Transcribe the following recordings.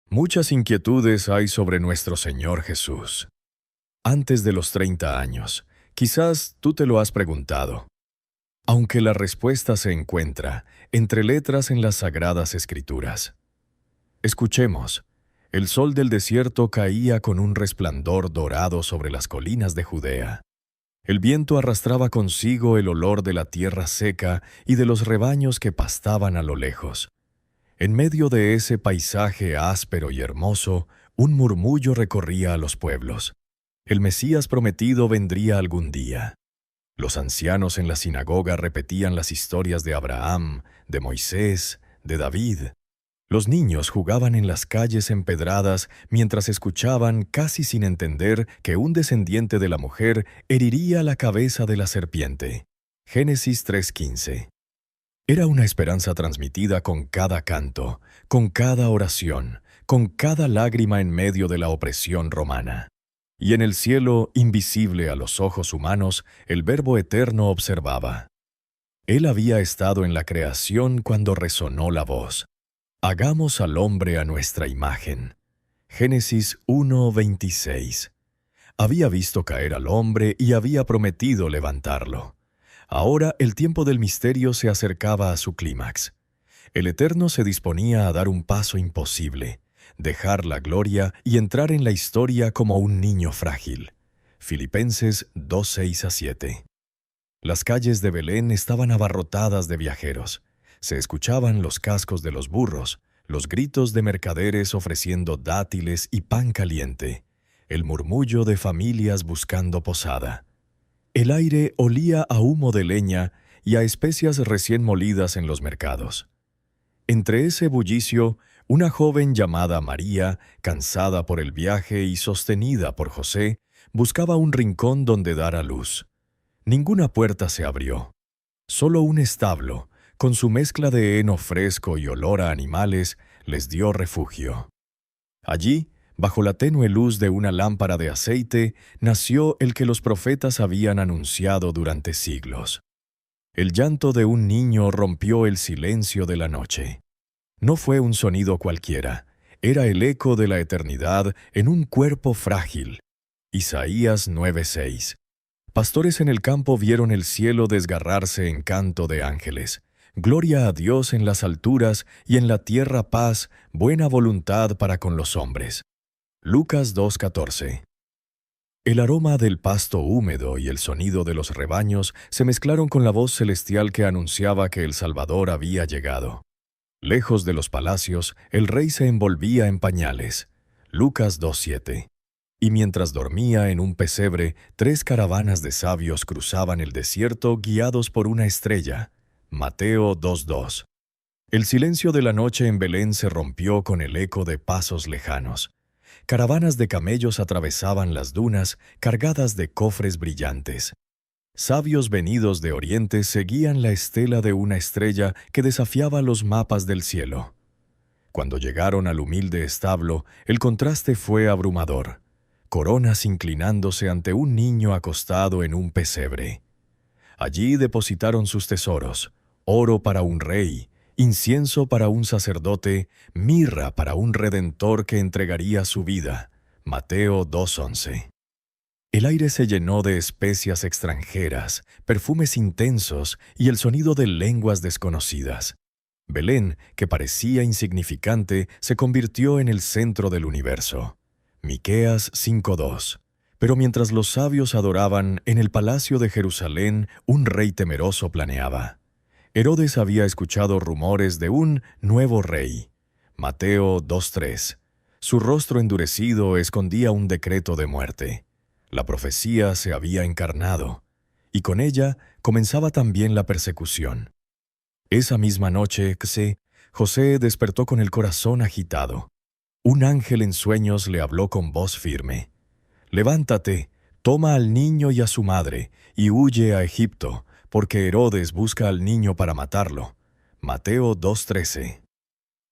Muchas inquietudes hay sobre nuestro Señor Jesús. Antes de los 30 años, quizás tú te lo has preguntado, aunque la respuesta se encuentra entre letras en las Sagradas Escrituras. Escuchemos. El sol del desierto caía con un resplandor dorado sobre las colinas de Judea. El viento arrastraba consigo el olor de la tierra seca y de los rebaños que pastaban a lo lejos. En medio de ese paisaje áspero y hermoso, un murmullo recorría a los pueblos. El Mesías prometido vendría algún día. Los ancianos en la sinagoga repetían las historias de Abraham, de Moisés, de David. Los niños jugaban en las calles empedradas mientras escuchaban, casi sin entender, que un descendiente de la mujer heriría la cabeza de la serpiente. Génesis 3:15. Era una esperanza transmitida con cada canto, con cada oración, con cada lágrima en medio de la opresión romana. Y en el cielo, invisible a los ojos humanos, el Verbo eterno observaba. Él había estado en la creación cuando resonó la voz. Hagamos al hombre a nuestra imagen. Génesis 1:26. Había visto caer al hombre y había prometido levantarlo. Ahora el tiempo del misterio se acercaba a su clímax. El Eterno se disponía a dar un paso imposible, dejar la gloria y entrar en la historia como un niño frágil. Filipenses 2:6-7. Las calles de Belén estaban abarrotadas de viajeros. Se escuchaban los cascos de los burros, los gritos de mercaderes ofreciendo dátiles y pan caliente, el murmullo de familias buscando posada. El aire olía a humo de leña y a especias recién molidas en los mercados. Entre ese bullicio, una joven llamada María, cansada por el viaje y sostenida por José, buscaba un rincón donde dar a luz. Ninguna puerta se abrió. Solo un establo, con su mezcla de heno fresco y olor a animales, les dio refugio. Allí, bajo la tenue luz de una lámpara de aceite, nació el que los profetas habían anunciado durante siglos. El llanto de un niño rompió el silencio de la noche. No fue un sonido cualquiera, era el eco de la eternidad en un cuerpo frágil. Isaías 9:6. Pastores en el campo vieron el cielo desgarrarse en canto de ángeles. Gloria a Dios en las alturas y en la tierra paz, buena voluntad para con los hombres. Lucas 2:14. El aroma del pasto húmedo y el sonido de los rebaños se mezclaron con la voz celestial que anunciaba que el Salvador había llegado. Lejos de los palacios, el rey se envolvía en pañales. Lucas 2:7. Y mientras dormía en un pesebre, 3 caravanas de sabios cruzaban el desierto guiados por una estrella. Mateo 2:2. El silencio de la noche en Belén se rompió con el eco de pasos lejanos. Caravanas de camellos atravesaban las dunas, cargadas de cofres brillantes. Sabios venidos de Oriente seguían la estela de una estrella que desafiaba los mapas del cielo. Cuando llegaron al humilde establo, el contraste fue abrumador. Coronas inclinándose ante un niño acostado en un pesebre. Allí depositaron sus tesoros: oro para un rey, incienso para un sacerdote, mirra para un redentor que entregaría su vida. Mateo 2:11. El aire se llenó de especias extranjeras, perfumes intensos y el sonido de lenguas desconocidas. Belén, que parecía insignificante, se convirtió en el centro del universo. Miqueas 5:2. Pero mientras los sabios adoraban, en el palacio de Jerusalén, un rey temeroso planeaba. Herodes había escuchado rumores de un nuevo rey. Mateo 2:3. Su rostro endurecido escondía un decreto de muerte. La profecía se había encarnado, y con ella comenzaba también la persecución. Esa misma noche, José despertó con el corazón agitado. Un ángel en sueños le habló con voz firme. «Levántate, toma al niño y a su madre, y huye a Egipto, porque Herodes busca al niño para matarlo». Mateo 2:13.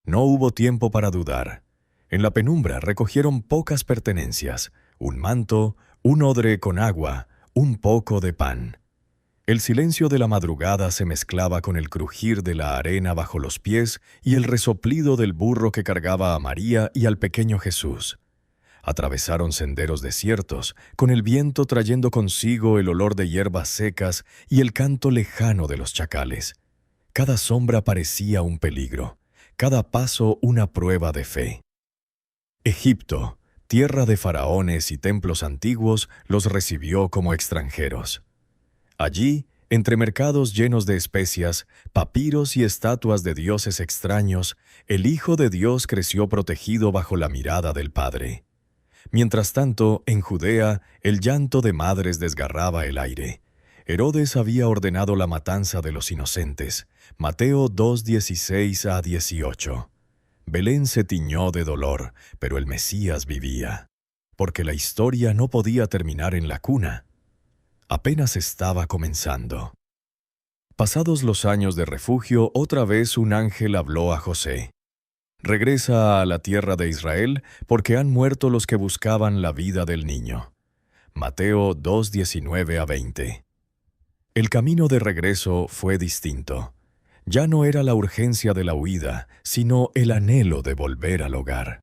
No hubo tiempo para dudar. En la penumbra recogieron pocas pertenencias: un manto, un odre con agua, un poco de pan. El silencio de la madrugada se mezclaba con el crujir de la arena bajo los pies y el resoplido del burro que cargaba a María y al pequeño Jesús. Atravesaron senderos desiertos, con el viento trayendo consigo el olor de hierbas secas y el canto lejano de los chacales. Cada sombra parecía un peligro, cada paso una prueba de fe. Egipto, tierra de faraones y templos antiguos, los recibió como extranjeros. Allí, entre mercados llenos de especias, papiros y estatuas de dioses extraños, el Hijo de Dios creció protegido bajo la mirada del Padre. Mientras tanto, en Judea, el llanto de madres desgarraba el aire. Herodes había ordenado la matanza de los inocentes. Mateo 2:16-18. Belén se tiñó de dolor, pero el Mesías vivía, porque la historia no podía terminar en la cuna. Apenas estaba comenzando. Pasados los años de refugio, otra vez un ángel habló a José. Regresa a la tierra de Israel, porque han muerto los que buscaban la vida del niño. Mateo 2:19-20. El camino de regreso fue distinto. Ya no era la urgencia de la huida, sino el anhelo de volver al hogar.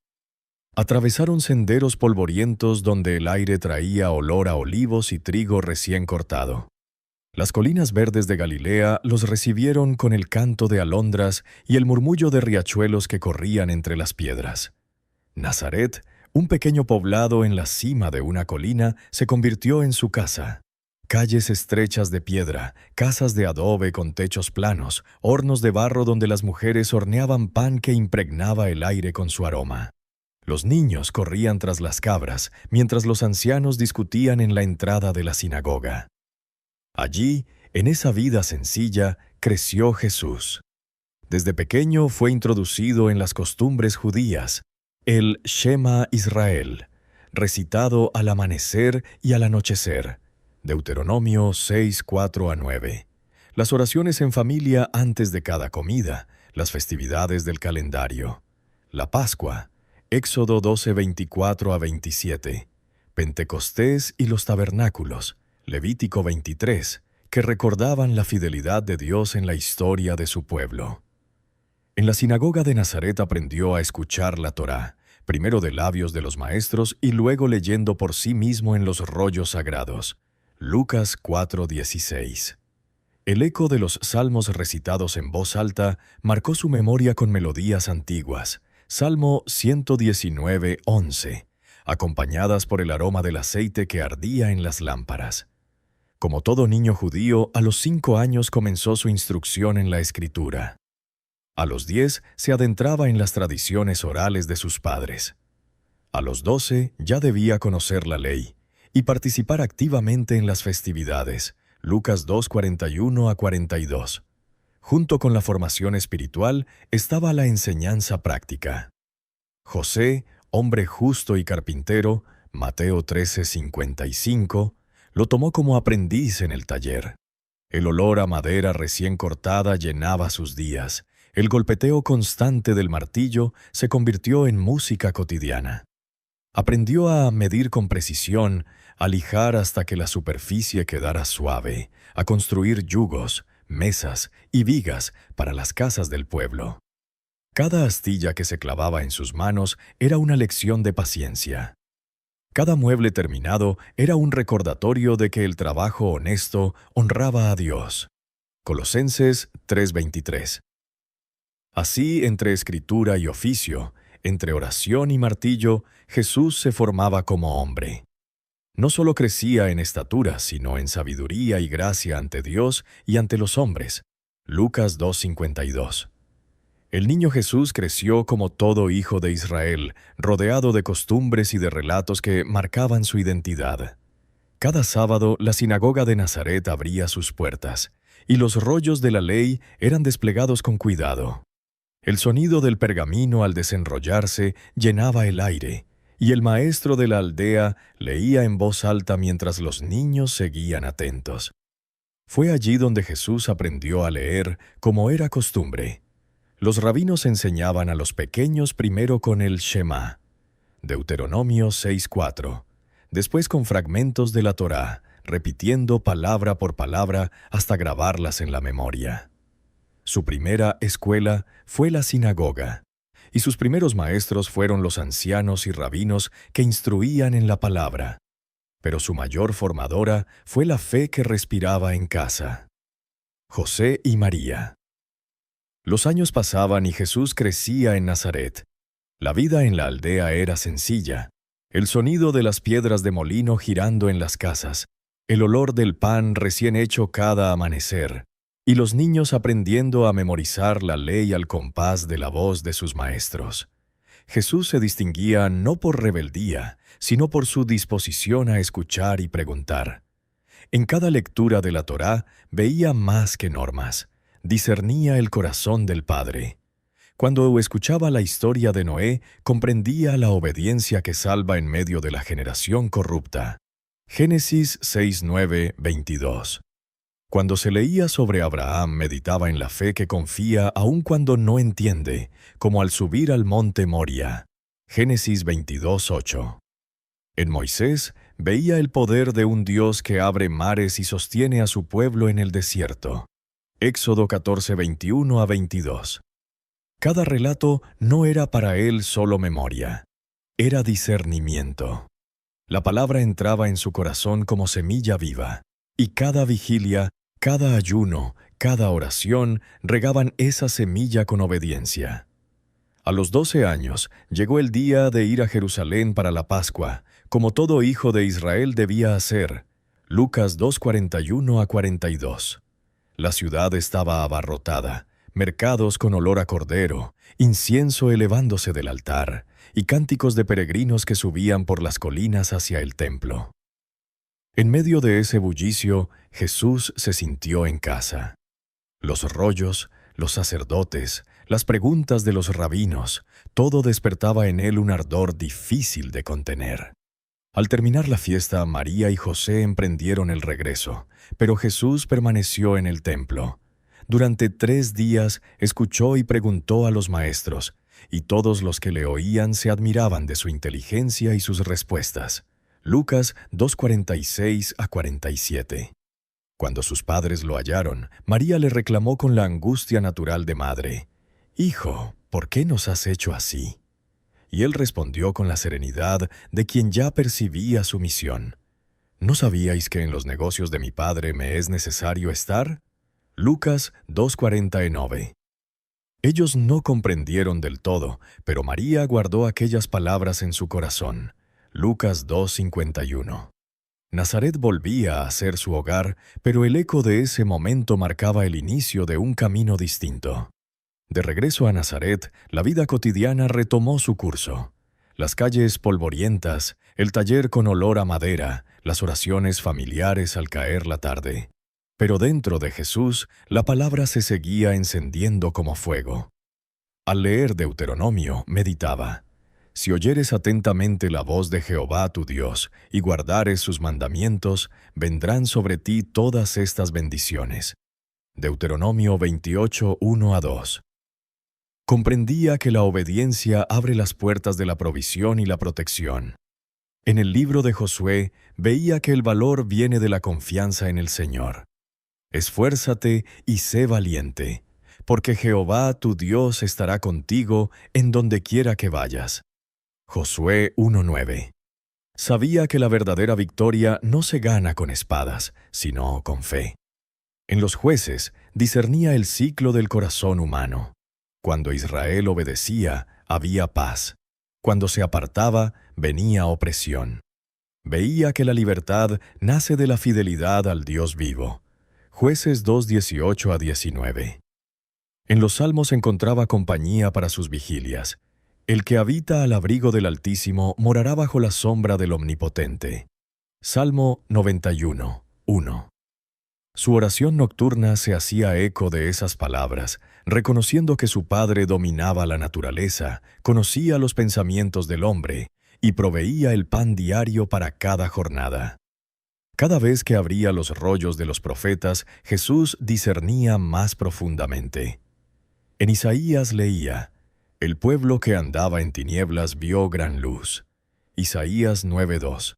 Atravesaron senderos polvorientos donde el aire traía olor a olivos y trigo recién cortado. Las colinas verdes de Galilea los recibieron con el canto de alondras y el murmullo de riachuelos que corrían entre las piedras. Nazaret, un pequeño poblado en la cima de una colina, se convirtió en su casa. Calles estrechas de piedra, casas de adobe con techos planos, hornos de barro donde las mujeres horneaban pan que impregnaba el aire con su aroma. Los niños corrían tras las cabras, mientras los ancianos discutían en la entrada de la sinagoga. Allí, en esa vida sencilla, creció Jesús. Desde pequeño fue introducido en las costumbres judías, el Shema Israel, recitado al amanecer y al anochecer, Deuteronomio 6:4-9. Las oraciones en familia antes de cada comida, las festividades del calendario, la Pascua, Éxodo 12:24-27, Pentecostés y los tabernáculos, Levítico 23, que recordaban la fidelidad de Dios en la historia de su pueblo. En la sinagoga de Nazaret aprendió a escuchar la Torá, primero de labios de los maestros y luego leyendo por sí mismo en los rollos sagrados. Lucas 4:16. El eco de los salmos recitados en voz alta marcó su memoria con melodías antiguas. Salmo 119:11, acompañadas por el aroma del aceite que ardía en las lámparas. Como todo niño judío, a los 5 años comenzó su instrucción en la Escritura. A los 10 se adentraba en las tradiciones orales de sus padres. A los 12 ya debía conocer la ley y participar activamente en las festividades. Lucas 2:41-42. Junto con la formación espiritual estaba la enseñanza práctica. José, hombre justo y carpintero, Mateo 13:55, lo tomó como aprendiz en el taller. El olor a madera recién cortada llenaba sus días. El golpeteo constante del martillo se convirtió en música cotidiana. Aprendió a medir con precisión, a lijar hasta que la superficie quedara suave, a construir yugos, mesas y vigas para las casas del pueblo. Cada astilla que se clavaba en sus manos era una lección de paciencia. Cada mueble terminado era un recordatorio de que el trabajo honesto honraba a Dios. Colosenses 3:23. Así, entre escritura y oficio, entre oración y martillo, Jesús se formaba como hombre. No solo crecía en estatura, sino en sabiduría y gracia ante Dios y ante los hombres. Lucas 2:52. El niño Jesús creció como todo hijo de Israel, rodeado de costumbres y de relatos que marcaban su identidad. Cada sábado, la sinagoga de Nazaret abría sus puertas, y los rollos de la ley eran desplegados con cuidado. El sonido del pergamino al desenrollarse llenaba el aire, y el maestro de la aldea leía en voz alta mientras los niños seguían atentos. Fue allí donde Jesús aprendió a leer, como era costumbre. Los rabinos enseñaban a los pequeños primero con el Shema, Deuteronomio 6:4, después con fragmentos de la Torá, repitiendo palabra por palabra hasta grabarlas en la memoria. Su primera escuela fue la sinagoga, y sus primeros maestros fueron los ancianos y rabinos que instruían en la palabra. Pero su mayor formadora fue la fe que respiraba en casa. José y María. Los años pasaban y Jesús crecía en Nazaret. La vida en la aldea era sencilla. El sonido de las piedras de molino girando en las casas, el olor del pan recién hecho cada amanecer, y los niños aprendiendo a memorizar la ley al compás de la voz de sus maestros. Jesús se distinguía no por rebeldía, sino por su disposición a escuchar y preguntar. En cada lectura de la Torá veía más que normas, discernía el corazón del Padre. Cuando escuchaba la historia de Noé, comprendía la obediencia que salva en medio de la generación corrupta. Génesis 6:9-22. Cuando se leía sobre Abraham, meditaba en la fe que confía aun cuando no entiende, como al subir al monte Moria. Génesis 22:8. En Moisés, veía el poder de un Dios que abre mares y sostiene a su pueblo en el desierto. Éxodo 14:21-22. Cada relato no era para él solo memoria, era discernimiento. La palabra entraba en su corazón como semilla viva, y cada vigilia, cada ayuno, cada oración regaban esa semilla con obediencia. A los 12 años llegó el día de ir a Jerusalén para la Pascua, como todo hijo de Israel debía hacer. Lucas 2:41-42. La ciudad estaba abarrotada, mercados con olor a cordero, incienso elevándose del altar, y cánticos de peregrinos que subían por las colinas hacia el templo. En medio de ese bullicio, Jesús se sintió en casa. Los rollos, los sacerdotes, las preguntas de los rabinos, todo despertaba en él un ardor difícil de contener. Al terminar la fiesta, María y José emprendieron el regreso, pero Jesús permaneció en el templo. Durante 3 días escuchó y preguntó a los maestros, y todos los que le oían se admiraban de su inteligencia y sus respuestas. Lucas 2:46-47. Cuando sus padres lo hallaron, María le reclamó con la angustia natural de madre: «Hijo, ¿por qué nos has hecho así?». Y él respondió con la serenidad de quien ya percibía su misión: ¿No sabíais que en los negocios de mi padre me es necesario estar? Lucas 2:49. Ellos no comprendieron del todo, pero María guardó aquellas palabras en su corazón. Lucas 2:51. Nazaret volvía a ser su hogar, pero el eco de ese momento marcaba el inicio de un camino distinto. De regreso a Nazaret, la vida cotidiana retomó su curso. Las calles polvorientas, el taller con olor a madera, las oraciones familiares al caer la tarde. Pero dentro de Jesús, la palabra se seguía encendiendo como fuego. Al leer Deuteronomio, meditaba: «Si oyeres atentamente la voz de Jehová tu Dios, y guardares sus mandamientos, vendrán sobre ti todas estas bendiciones». Deuteronomio 28:1-2. Comprendía que la obediencia abre las puertas de la provisión y la protección. En el libro de Josué, veía que el valor viene de la confianza en el Señor. «Esfuérzate y sé valiente, porque Jehová tu Dios estará contigo en donde quiera que vayas». Josué 1:9. Sabía que la verdadera victoria no se gana con espadas, sino con fe. En los jueces discernía el ciclo del corazón humano. Cuando Israel obedecía, había paz. Cuando se apartaba, venía opresión. Veía que la libertad nace de la fidelidad al Dios vivo. Jueces 2:18-19. En los salmos encontraba compañía para sus vigilias. El que habita al abrigo del Altísimo morará bajo la sombra del Omnipotente. Salmo 91:1. Su oración nocturna se hacía eco de esas palabras, reconociendo que su Padre dominaba la naturaleza, conocía los pensamientos del hombre y proveía el pan diario para cada jornada. Cada vez que abría los rollos de los profetas, Jesús discernía más profundamente. En Isaías leía: «El pueblo que andaba en tinieblas vio gran luz». Isaías 9:2.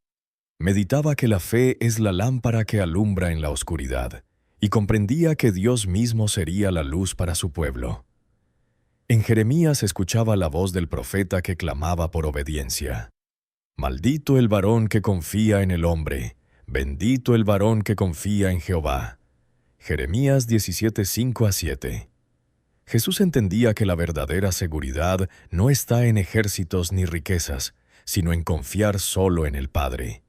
Meditaba que la fe es la lámpara que alumbra en la oscuridad, y comprendía que Dios mismo sería la luz para su pueblo. En Jeremías escuchaba la voz del profeta que clamaba por obediencia. Maldito el varón que confía en el hombre, bendito el varón que confía en Jehová. Jeremías 17, 5-7. Jesús entendía que la verdadera seguridad no está en ejércitos ni riquezas, sino en confiar solo en el Padre.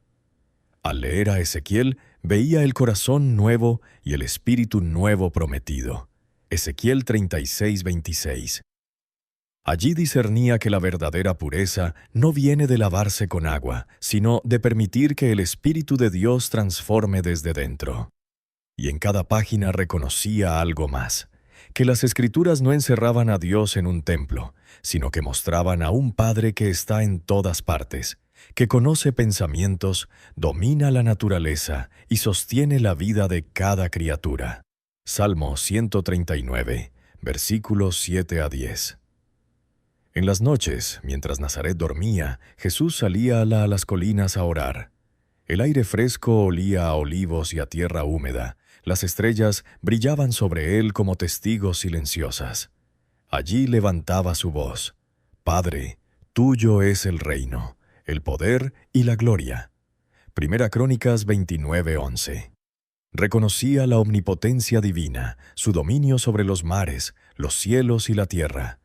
Al leer a Ezequiel, veía el corazón nuevo y el espíritu nuevo prometido. Ezequiel 36, 26. Allí discernía que la verdadera pureza no viene de lavarse con agua, sino de permitir que el Espíritu de Dios transforme desde dentro. Y en cada página reconocía algo más, que las Escrituras no encerraban a Dios en un templo, sino que mostraban a un Padre que está en todas partes, que conoce pensamientos, domina la naturaleza y sostiene la vida de cada criatura. Salmo 139, versículos 7-10. En las noches, mientras Nazaret dormía, Jesús salía a las colinas a orar. El aire fresco olía a olivos y a tierra húmeda. Las estrellas brillaban sobre él como testigos silenciosas. Allí levantaba su voz: Padre, tuyo es el reino, el poder y la gloria. Primera Crónicas 29:11. Reconocía la omnipotencia divina, su dominio sobre los mares, los cielos y la tierra.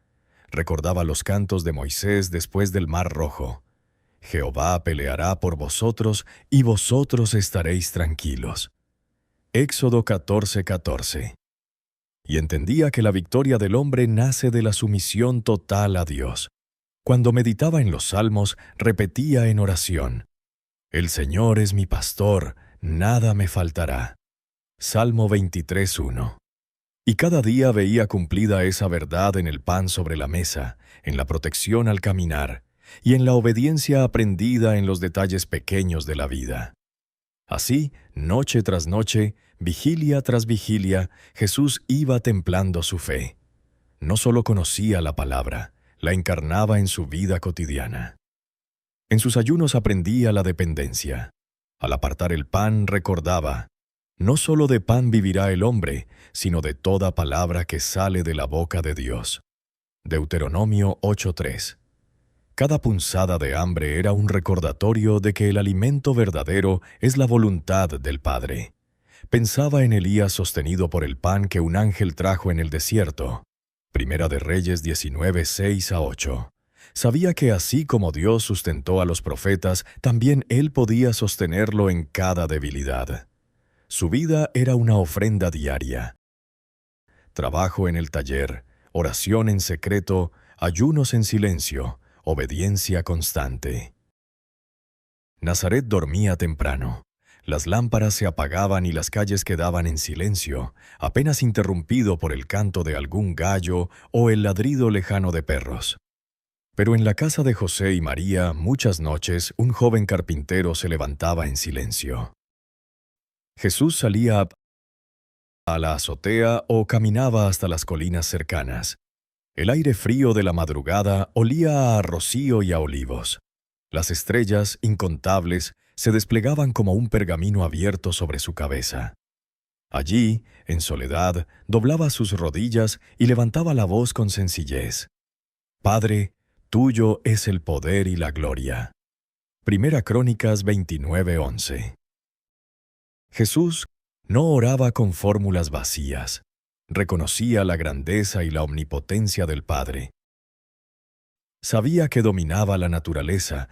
Recordaba los cantos de Moisés después del Mar Rojo. Jehová peleará por vosotros y vosotros estaréis tranquilos. Éxodo 14:14. Y entendía que la victoria del hombre nace de la sumisión total a Dios. Cuando meditaba en los salmos, repetía en oración: El Señor es mi pastor, nada me faltará. Salmo 23:1. Y cada día veía cumplida esa verdad en el pan sobre la mesa, en la protección al caminar, y en la obediencia aprendida en los detalles pequeños de la vida. Así, noche tras noche, vigilia tras vigilia, Jesús iba templando su fe. No solo conocía la palabra, la encarnaba en su vida cotidiana. En sus ayunos aprendía la dependencia. Al apartar el pan recordaba: no solo de pan vivirá el hombre, sino de toda palabra que sale de la boca de Dios. Deuteronomio 8:3. Cada punzada de hambre era un recordatorio de que el alimento verdadero es la voluntad del Padre. Pensaba en Elías sostenido por el pan que un ángel trajo en el desierto. Primera de Reyes 19:6-8. Sabía que así como Dios sustentó a los profetas, también él podía sostenerlo en cada debilidad. Su vida era una ofrenda diaria. Trabajo en el taller, oración en secreto, ayunos en silencio, obediencia constante. Nazaret dormía temprano. Las lámparas se apagaban y las calles quedaban en silencio, apenas interrumpido por el canto de algún gallo o el ladrido lejano de perros. Pero en la casa de José y María, muchas noches, un joven carpintero se levantaba en silencio. Jesús salía a la azotea o caminaba hasta las colinas cercanas. El aire frío de la madrugada olía a rocío y a olivos. Las estrellas, incontables, se desplegaban como un pergamino abierto sobre su cabeza. Allí, en soledad, doblaba sus rodillas y levantaba la voz con sencillez: Padre, tuyo es el poder y la gloria. Primera Crónicas 29:11. Jesús no oraba con fórmulas vacías. Reconocía la grandeza y la omnipotencia del Padre. Sabía que dominaba la naturaleza,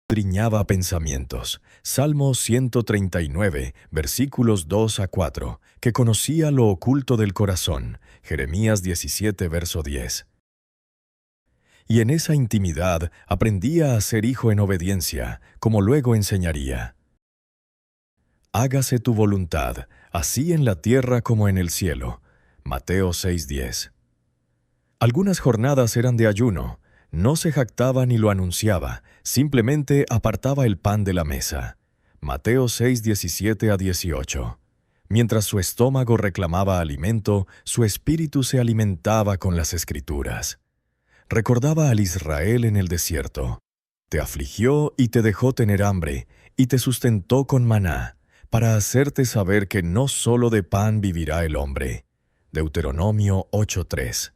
escudriñaba pensamientos. Salmo 139, versículos 2-4, que conocía lo oculto del corazón. Jeremías 17, verso 10. Y en esa intimidad aprendía a ser hijo en obediencia, como luego enseñaría. Hágase tu voluntad, así en la tierra como en el cielo. Mateo 6:10. Algunas jornadas eran de ayuno. No se jactaba ni lo anunciaba, simplemente apartaba el pan de la mesa. Mateo 6:17-18. Mientras su estómago reclamaba alimento, su espíritu se alimentaba con las Escrituras. Recordaba al Israel en el desierto. Te afligió y te dejó tener hambre, y te sustentó con maná, para hacerte saber que no solo de pan vivirá el hombre. Deuteronomio 8:3.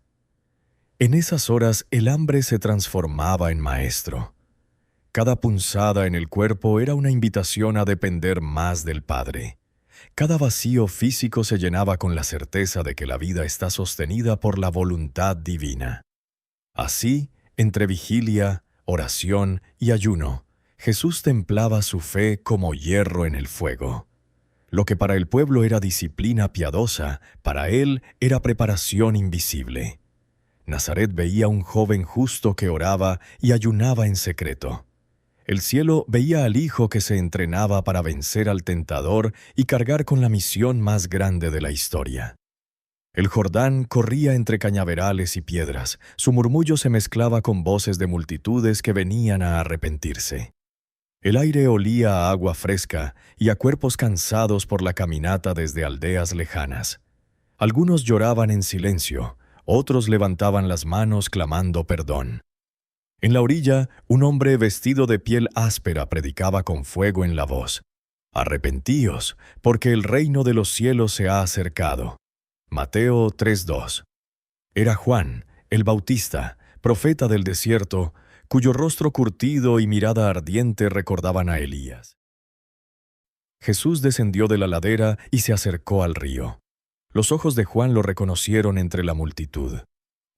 En esas horas el hambre se transformaba en maestro. Cada punzada en el cuerpo era una invitación a depender más del Padre. Cada vacío físico se llenaba con la certeza de que la vida está sostenida por la voluntad divina. Así, entre vigilia, oración y ayuno, Jesús templaba su fe como hierro en el fuego. Lo que para el pueblo era disciplina piadosa, para él era preparación invisible. Nazaret veía a un joven justo que oraba y ayunaba en secreto. El cielo veía al Hijo que se entrenaba para vencer al tentador y cargar con la misión más grande de la historia. El Jordán corría entre cañaverales y piedras, su murmullo se mezclaba con voces de multitudes que venían a arrepentirse. El aire olía a agua fresca y a cuerpos cansados por la caminata desde aldeas lejanas. Algunos lloraban en silencio, otros levantaban las manos clamando perdón. En la orilla, un hombre vestido de piel áspera predicaba con fuego en la voz: «Arrepentíos, porque el reino de los cielos se ha acercado». Mateo 3:2. Era Juan, el Bautista, profeta del desierto, cuyo rostro curtido y mirada ardiente recordaban a Elías. Jesús descendió de la ladera y se acercó al río. Los ojos de Juan lo reconocieron entre la multitud.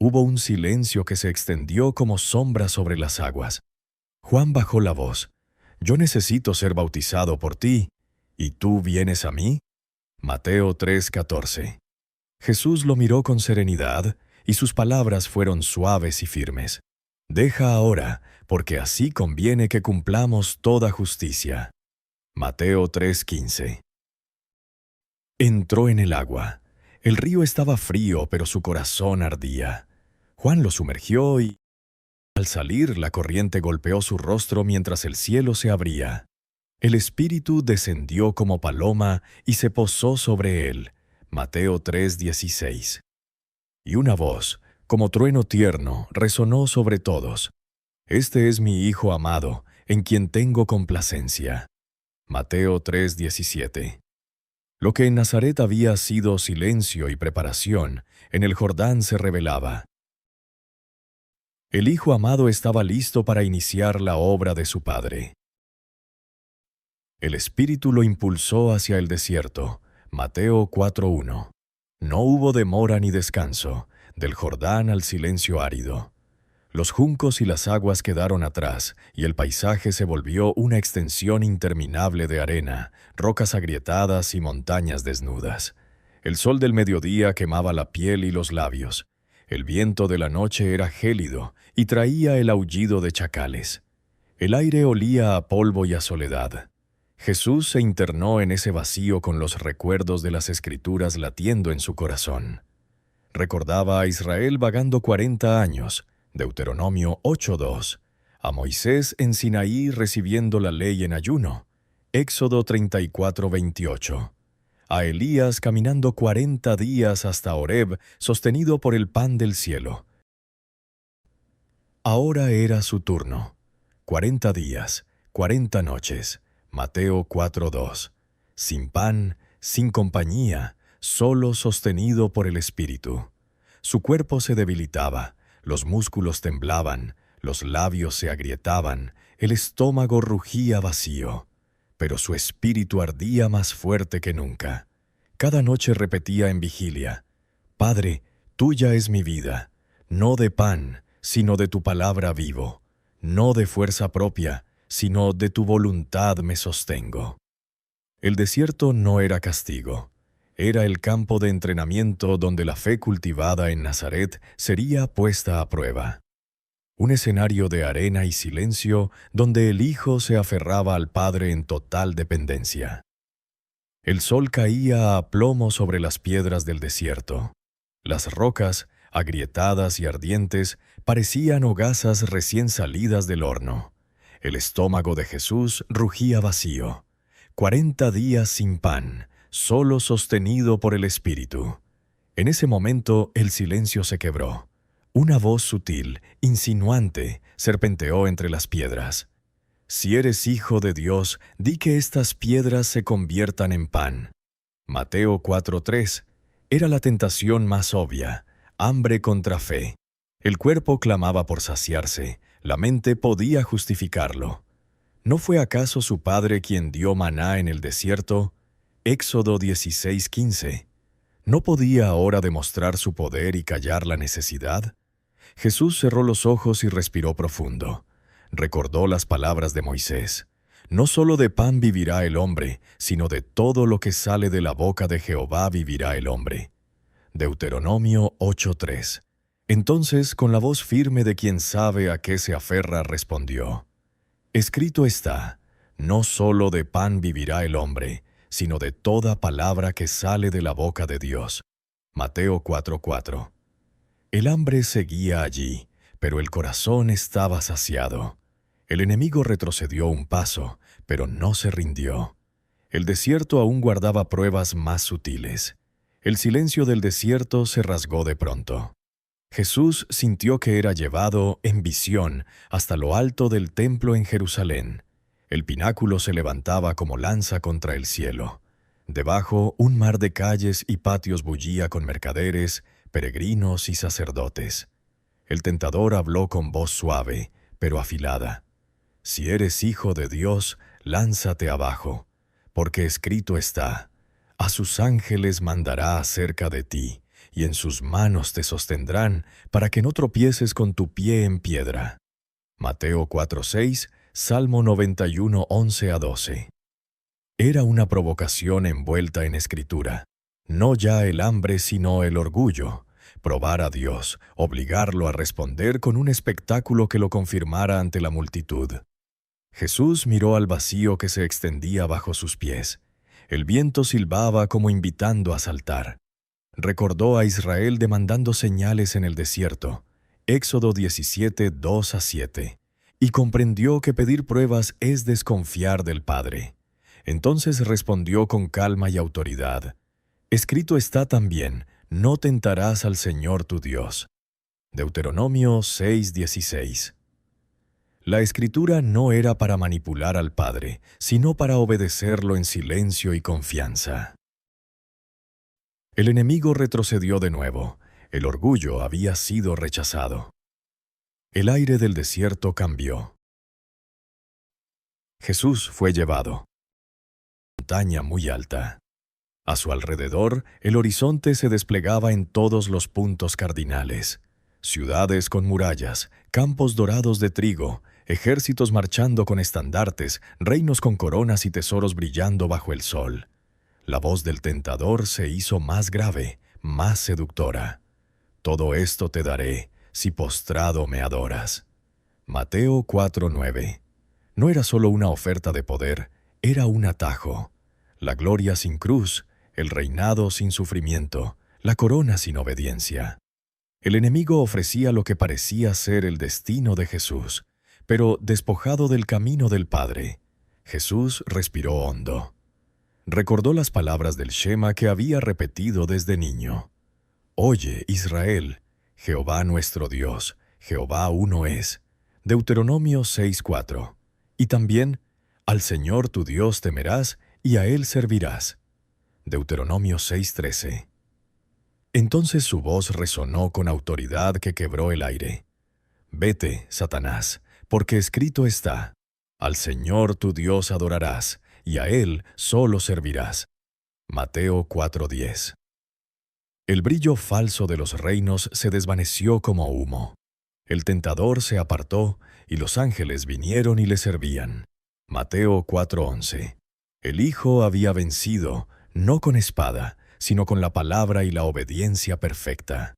Hubo un silencio que se extendió como sombra sobre las aguas. Juan bajó la voz: «Yo necesito ser bautizado por ti, ¿y tú vienes a mí?». Mateo 3:14. Jesús lo miró con serenidad, y sus palabras fueron suaves y firmes. «Deja ahora, porque así conviene que cumplamos toda justicia». Mateo 3:15. Entró en el agua. El río estaba frío, pero su corazón ardía. Juan lo sumergió y, al salir, la corriente golpeó su rostro mientras el cielo se abría. El Espíritu descendió como paloma y se posó sobre él. Mateo 3:16. Y una voz, como trueno tierno, resonó sobre todos: «Este es mi Hijo amado, en quien tengo complacencia». Mateo 3:17. Lo que en Nazaret había sido silencio y preparación, en el Jordán se revelaba. El Hijo amado estaba listo para iniciar la obra de su Padre. El Espíritu lo impulsó hacia el desierto. Mateo 4:1. No hubo demora ni descanso, del Jordán al silencio árido. Los juncos y las aguas quedaron atrás, y el paisaje se volvió una extensión interminable de arena, rocas agrietadas y montañas desnudas. El sol del mediodía quemaba la piel y los labios. El viento de la noche era gélido y traía el aullido de chacales. El aire olía a polvo y a soledad. Jesús se internó en ese vacío con los recuerdos de las Escrituras latiendo en su corazón. Recordaba a Israel vagando 40 años, Deuteronomio 8:2, a Moisés en Sinaí recibiendo la ley en ayuno, Éxodo 34:28, a Elías caminando 40 días hasta Horeb sostenido por el pan del cielo. Ahora era su turno. 40 días, 40 noches, Mateo 4:2, sin pan, sin compañía, solo sostenido por el Espíritu. Su cuerpo se debilitaba, los músculos temblaban, los labios se agrietaban, el estómago rugía vacío, pero su espíritu ardía más fuerte que nunca. Cada noche repetía en vigilia: «Padre, tuya es mi vida, no de pan, sino de tu palabra vivo, no de fuerza propia, sino de tu voluntad me sostengo». El desierto no era castigo. Era el campo de entrenamiento donde la fe cultivada en Nazaret sería puesta a prueba. Un escenario de arena y silencio donde el Hijo se aferraba al Padre en total dependencia. El sol caía a plomo sobre las piedras del desierto. Las rocas, agrietadas y ardientes, parecían hogazas recién salidas del horno. El estómago de Jesús rugía vacío. 40 días sin pan, solo sostenido por el Espíritu. En ese momento el silencio se quebró. Una voz sutil, insinuante, serpenteó entre las piedras. Si eres hijo de Dios, di que estas piedras se conviertan en pan. Mateo 4:3. Era la tentación más obvia, hambre contra fe. El cuerpo clamaba por saciarse, la mente podía justificarlo. ¿No fue acaso su padre quien dio maná en el desierto? Éxodo 16:15. ¿No podía ahora demostrar su poder y callar la necesidad? Jesús cerró los ojos y respiró profundo. Recordó las palabras de Moisés. No solo de pan vivirá el hombre, sino de todo lo que sale de la boca de Jehová vivirá el hombre. Deuteronomio 8:3. Entonces, con la voz firme de quien sabe a qué se aferra, respondió: Escrito está, no solo de pan vivirá el hombre, sino de toda palabra que sale de la boca de Dios. Mateo 4:4. El hambre seguía allí, pero el corazón estaba saciado. El enemigo retrocedió un paso, pero no se rindió. El desierto aún guardaba pruebas más sutiles. El silencio del desierto se rasgó de pronto. Jesús sintió que era llevado, en visión, hasta lo alto del templo en Jerusalén. El pináculo se levantaba como lanza contra el cielo. Debajo, un mar de calles y patios bullía con mercaderes, peregrinos y sacerdotes. El tentador habló con voz suave, pero afilada. Si eres hijo de Dios, lánzate abajo, porque escrito está: a sus ángeles mandará acerca de ti, y en sus manos te sostendrán, para que no tropieces con tu pie en piedra. Mateo 4:6, Salmo 91, 11-12. Era una provocación envuelta en escritura. No ya el hambre, sino el orgullo. Probar a Dios, obligarlo a responder con un espectáculo que lo confirmara ante la multitud. Jesús miró al vacío que se extendía bajo sus pies. El viento silbaba como invitando a saltar. Recordó a Israel demandando señales en el desierto. Éxodo 17, 2-7. Y comprendió que pedir pruebas es desconfiar del Padre. Entonces respondió con calma y autoridad: Escrito está también, no tentarás al Señor tu Dios. Deuteronomio 6:16. La Escritura no era para manipular al Padre, sino para obedecerlo en silencio y confianza. El enemigo retrocedió de nuevo. El orgullo había sido rechazado. El aire del desierto cambió. Jesús fue llevado. Montaña muy alta. A su alrededor, el horizonte se desplegaba en todos los puntos cardinales. Ciudades con murallas, campos dorados de trigo, ejércitos marchando con estandartes, reinos con coronas y tesoros brillando bajo el sol. La voz del tentador se hizo más grave, más seductora. Todo esto te daré, si postrado me adoras. Mateo 4:9. No era solo una oferta de poder, era un atajo. La gloria sin cruz, el reinado sin sufrimiento, la corona sin obediencia. El enemigo ofrecía lo que parecía ser el destino de Jesús, pero despojado del camino del Padre. Jesús respiró hondo. Recordó las palabras del Shema que había repetido desde niño. Oye, Israel, Jehová nuestro Dios, Jehová uno es. Deuteronomio 6:4. Y también, al Señor tu Dios temerás y a Él servirás. Deuteronomio 6:13. Entonces su voz resonó con autoridad que quebró el aire. Vete, Satanás, porque escrito está: al Señor tu Dios adorarás, y a Él solo servirás. Mateo 4:10. El brillo falso de los reinos se desvaneció como humo. El tentador se apartó, y los ángeles vinieron y le servían. Mateo 4:11. El Hijo había vencido, no con espada, sino con la palabra y la obediencia perfecta.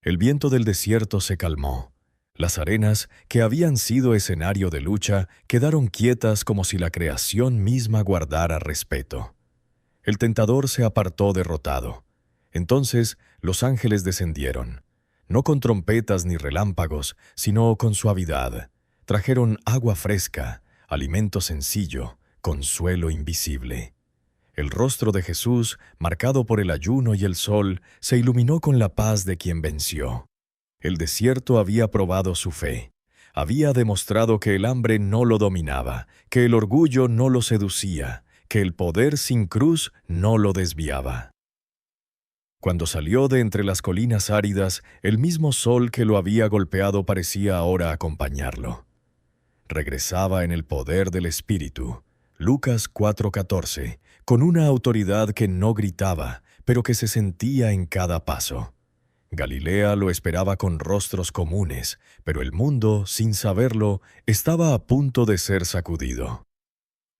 El viento del desierto se calmó. Las arenas, que habían sido escenario de lucha, quedaron quietas como si la creación misma guardara respeto. El tentador se apartó derrotado. Entonces los ángeles descendieron, no con trompetas ni relámpagos, sino con suavidad. Trajeron agua fresca, alimento sencillo, consuelo invisible. El rostro de Jesús, marcado por el ayuno y el sol, se iluminó con la paz de quien venció. El desierto había probado su fe. Había demostrado que el hambre no lo dominaba, que el orgullo no lo seducía, que el poder sin cruz no lo desviaba. Cuando salió de entre las colinas áridas, el mismo sol que lo había golpeado parecía ahora acompañarlo. Regresaba en el poder del Espíritu, Lucas 4:14, con una autoridad que no gritaba, pero que se sentía en cada paso. Galilea lo esperaba con rostros comunes, pero el mundo, sin saberlo, estaba a punto de ser sacudido.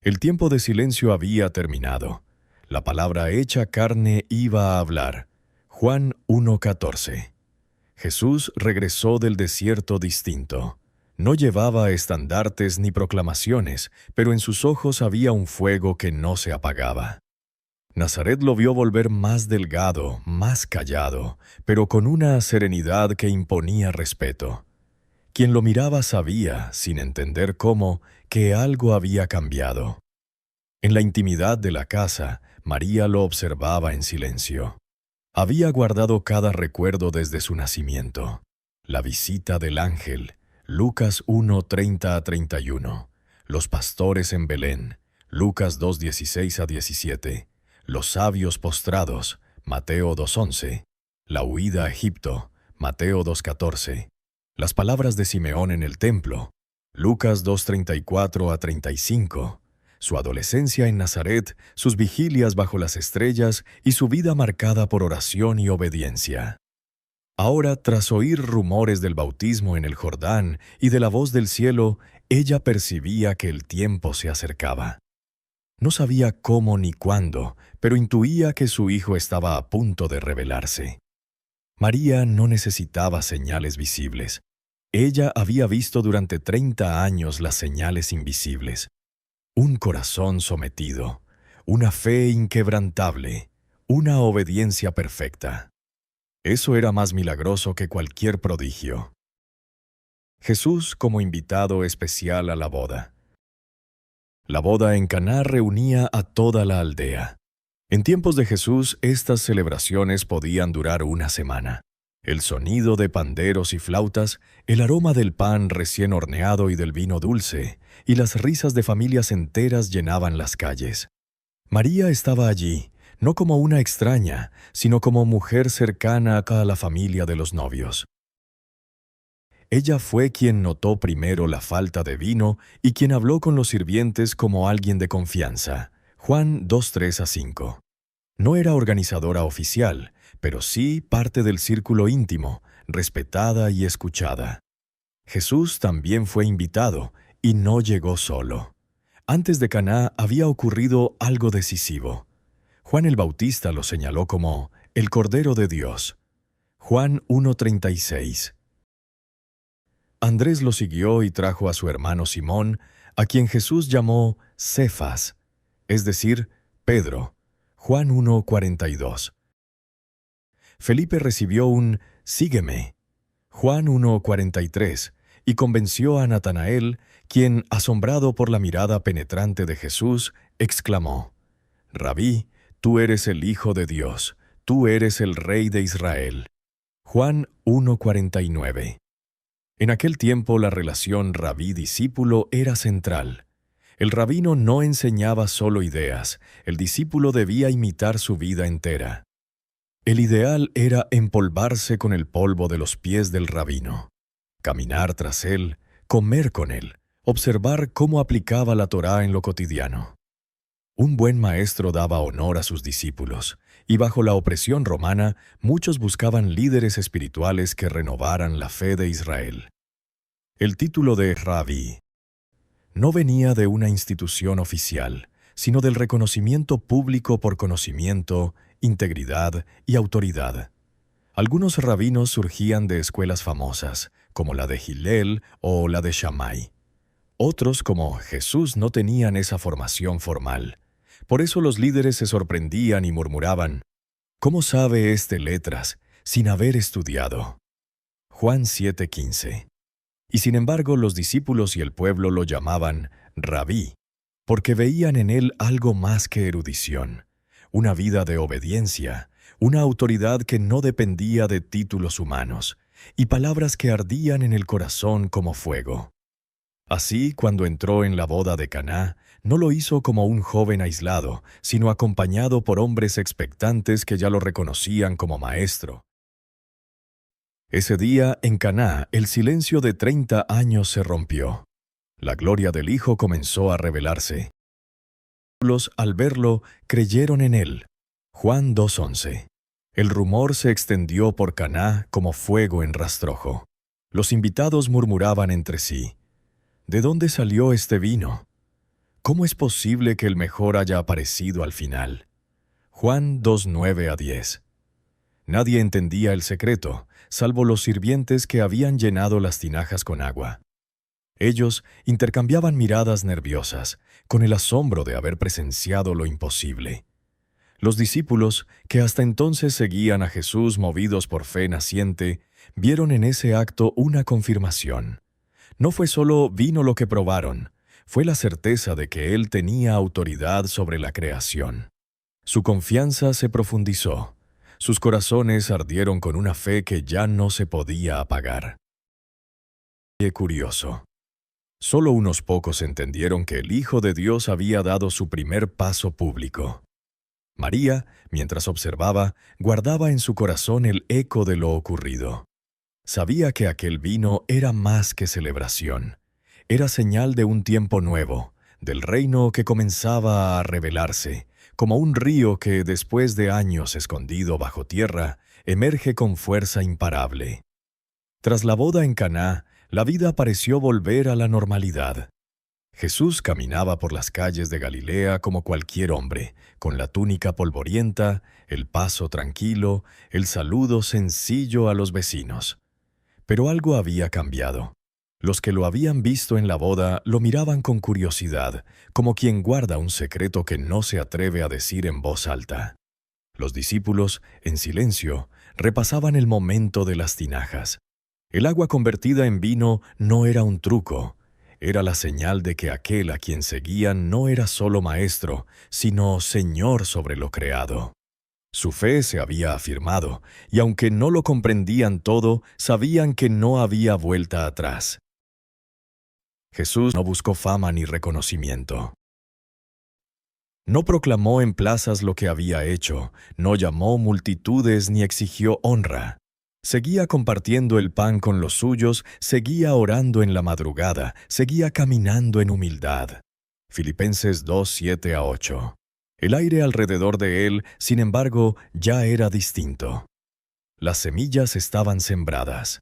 El tiempo de silencio había terminado. La palabra hecha carne iba a hablar. Juan 1:14. Jesús regresó del desierto distinto. No llevaba estandartes ni proclamaciones, pero en sus ojos había un fuego que no se apagaba. Nazaret lo vio volver más delgado, más callado, pero con una serenidad que imponía respeto. Quien lo miraba sabía, sin entender cómo, que algo había cambiado. En la intimidad de la casa, María lo observaba en silencio. Había guardado cada recuerdo desde su nacimiento. La visita del ángel, Lucas 1:30-31. Los pastores en Belén, Lucas 2:16-17. Los sabios postrados, Mateo 2:11. La huida a Egipto, Mateo 2:14. Las palabras de Simeón en el templo, Lucas 2:34-35. Su adolescencia en Nazaret, sus vigilias bajo las estrellas y su vida marcada por oración y obediencia. Ahora, tras oír rumores del bautismo en el Jordán y de la voz del cielo, ella percibía que el tiempo se acercaba. No sabía cómo ni cuándo, pero intuía que su hijo estaba a punto de revelarse. María no necesitaba señales visibles. Ella había visto durante 30 años las señales invisibles. Un corazón sometido, una fe inquebrantable, una obediencia perfecta. Eso era más milagroso que cualquier prodigio. Jesús como invitado especial a la boda. La boda en Caná reunía a toda la aldea. En tiempos de Jesús, estas celebraciones podían durar una semana. El sonido de panderos y flautas, el aroma del pan recién horneado y del vino dulce, y las risas de familias enteras llenaban las calles. María estaba allí, no como una extraña, sino como mujer cercana a la familia de los novios. Ella fue quien notó primero la falta de vino y quien habló con los sirvientes como alguien de confianza. Juan 2:3-5. No era organizadora oficial, pero sí parte del círculo íntimo, respetada y escuchada. Jesús también fue invitado y no llegó solo. Antes de Caná había ocurrido algo decisivo. Juan el Bautista lo señaló como el Cordero de Dios. Juan 1:36. Andrés lo siguió y trajo a su hermano Simón, a quien Jesús llamó Cefas, es decir, Pedro. Juan 1:42. Felipe recibió un «Sígueme», Juan 1:43, y convenció a Natanael, quien, asombrado por la mirada penetrante de Jesús, exclamó: «Rabí, tú eres el Hijo de Dios, tú eres el Rey de Israel». Juan 1:49. En aquel tiempo la relación rabí-discípulo era central. El rabino no enseñaba solo ideas, el discípulo debía imitar su vida entera. El ideal era empolvarse con el polvo de los pies del rabino, caminar tras él, comer con él, observar cómo aplicaba la Torá en lo cotidiano. Un buen maestro daba honor a sus discípulos, y bajo la opresión romana, muchos buscaban líderes espirituales que renovaran la fe de Israel. El título de rabí no venía de una institución oficial, sino del reconocimiento público por conocimiento, integridad y autoridad. Algunos rabinos surgían de escuelas famosas, como la de Hillel o la de Shammai. Otros, como Jesús, no tenían esa formación formal. Por eso los líderes se sorprendían y murmuraban: «¿Cómo sabe este letras sin haber estudiado?» Juan 7:15. Y sin embargo los discípulos y el pueblo lo llamaban rabí, porque veían en él algo más que erudición, una vida de obediencia, una autoridad que no dependía de títulos humanos, y palabras que ardían en el corazón como fuego. Así, cuando entró en la boda de Caná, no lo hizo como un joven aislado, sino acompañado por hombres expectantes que ya lo reconocían como maestro. Ese día, en Caná, el silencio de 30 años se rompió. La gloria del Hijo comenzó a revelarse. Los, al verlo, creyeron en él. Juan 2:11. El rumor se extendió por Caná como fuego en rastrojo. Los invitados murmuraban entre sí: ¿de dónde salió este vino? ¿Cómo es posible que el mejor haya aparecido al final? Juan 2:9-10. Nadie entendía el secreto, salvo los sirvientes que habían llenado las tinajas con agua. Ellos intercambiaban miradas nerviosas, con el asombro de haber presenciado lo imposible. Los discípulos, que hasta entonces seguían a Jesús movidos por fe naciente, vieron en ese acto una confirmación. No fue solo vino lo que probaron, fue la certeza de que Él tenía autoridad sobre la creación. Su confianza se profundizó. Sus corazones ardieron con una fe que ya no se podía apagar. Qué curioso. Solo unos pocos entendieron que el Hijo de Dios había dado su primer paso público. María, mientras observaba, guardaba en su corazón el eco de lo ocurrido. Sabía que aquel vino era más que celebración. Era señal de un tiempo nuevo, del reino que comenzaba a revelarse, como un río que, después de años escondido bajo tierra, emerge con fuerza imparable. Tras la boda en Caná, la vida pareció volver a la normalidad. Jesús caminaba por las calles de Galilea como cualquier hombre, con la túnica polvorienta, el paso tranquilo, el saludo sencillo a los vecinos. Pero algo había cambiado. Los que lo habían visto en la boda lo miraban con curiosidad, como quien guarda un secreto que no se atreve a decir en voz alta. Los discípulos, en silencio, repasaban el momento de las tinajas. El agua convertida en vino no era un truco, era la señal de que aquel a quien seguían no era solo maestro, sino Señor sobre lo creado. Su fe se había afirmado, y aunque no lo comprendían todo, sabían que no había vuelta atrás. Jesús no buscó fama ni reconocimiento. No proclamó en plazas lo que había hecho, no llamó multitudes ni exigió honra. Seguía compartiendo el pan con los suyos, seguía orando en la madrugada, seguía caminando en humildad. Filipenses 2:7-8. El aire alrededor de él, sin embargo, ya era distinto. Las semillas estaban sembradas.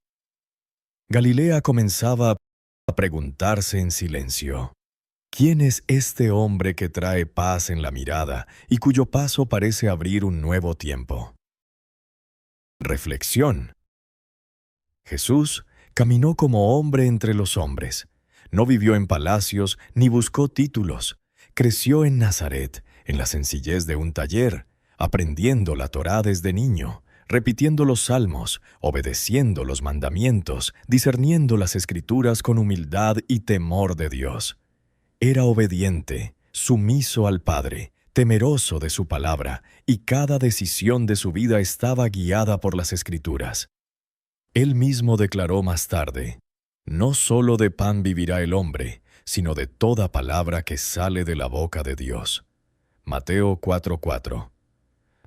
Galilea comenzaba a preguntarse en silencio: ¿quién es este hombre que trae paz en la mirada y cuyo paso parece abrir un nuevo tiempo? Reflexión. Jesús caminó como hombre entre los hombres. No vivió en palacios ni buscó títulos. Creció en Nazaret, en la sencillez de un taller, aprendiendo la Torá desde niño, repitiendo los salmos, obedeciendo los mandamientos, discerniendo las Escrituras con humildad y temor de Dios. Era obediente, sumiso al Padre, temeroso de su palabra, y cada decisión de su vida estaba guiada por las Escrituras. Él mismo declaró más tarde: no solo de pan vivirá el hombre, sino de toda palabra que sale de la boca de Dios. Mateo 4:4.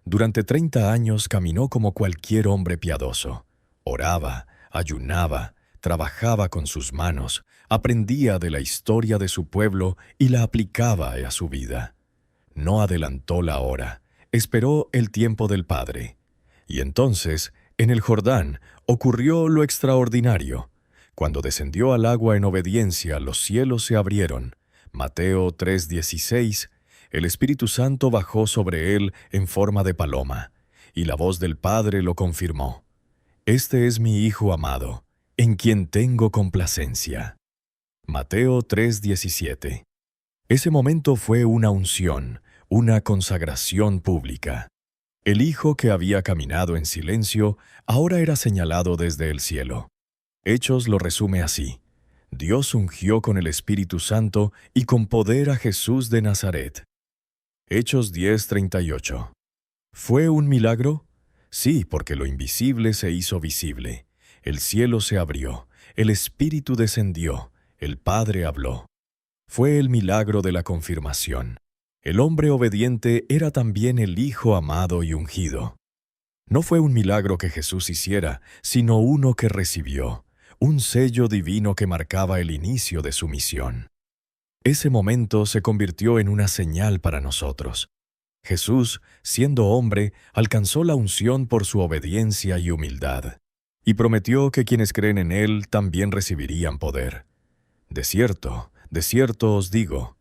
Durante 30 años caminó como cualquier hombre piadoso. Oraba, ayunaba, trabajaba con sus manos, aprendía de la historia de su pueblo y la aplicaba a su vida. No adelantó la hora, esperó el tiempo del Padre. Y entonces, en el Jordán, ocurrió lo extraordinario. Cuando descendió al agua en obediencia, los cielos se abrieron. Mateo 3:16. El Espíritu Santo bajó sobre él en forma de paloma, y la voz del Padre lo confirmó: Este es mi Hijo amado, en quien tengo complacencia. Mateo 3:17. Ese momento fue una unción, una consagración pública. El Hijo que había caminado en silencio ahora era señalado desde el cielo. Hechos lo resume así: Dios ungió con el Espíritu Santo y con poder a Jesús de Nazaret. Hechos 10:38. ¿Fue un milagro? Sí, porque lo invisible se hizo visible. El cielo se abrió, el Espíritu descendió, el Padre habló. Fue el milagro de la confirmación. El hombre obediente era también el Hijo amado y ungido. No fue un milagro que Jesús hiciera, sino uno que recibió, un sello divino que marcaba el inicio de su misión. Ese momento se convirtió en una señal para nosotros. Jesús, siendo hombre, alcanzó la unción por su obediencia y humildad, y prometió que quienes creen en Él también recibirían poder. De cierto os digo,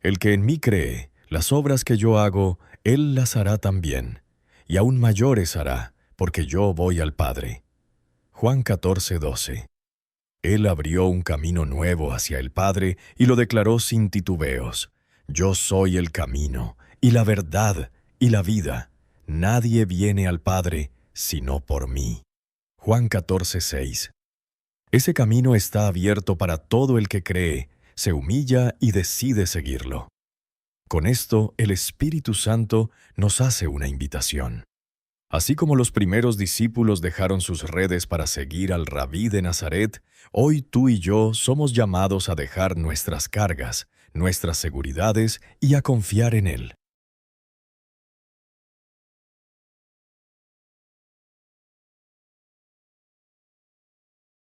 el que en mí cree, las obras que yo hago, Él las hará también, y aún mayores hará, porque yo voy al Padre. Juan 14:12. Él abrió un camino nuevo hacia el Padre y lo declaró sin titubeos. Yo soy el camino, y la verdad, y la vida. Nadie viene al Padre, sino por mí. Juan 14:6. Ese camino está abierto para todo el que cree, se humilla y decide seguirlo. Con esto, el Espíritu Santo nos hace una invitación. Así como los primeros discípulos dejaron sus redes para seguir al Rabí de Nazaret, hoy tú y yo somos llamados a dejar nuestras cargas, nuestras seguridades y a confiar en Él.